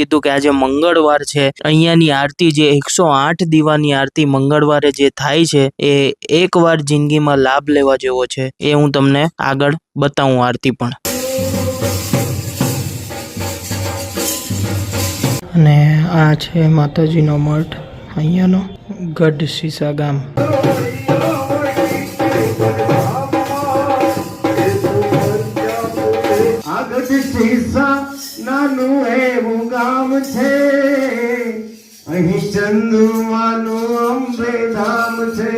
કીધું કે આજે મંગળવાર છે, અહીંયાની આરતી જે 108 દીવાની આરતી મંગળવારે જે થાય છે એ એકવાર જિંદગીમાં લાભ લેવા જેવો છે। એ હું તમને આગળ બતાવું આરતી પણ। અને આ છે માતાજીનો મઠ અહીંયાનો, ગઢ સીસા ગામ। નાનું એવું ગામ છે, અહીં ચંદુમાનું અંબે ધામ છે।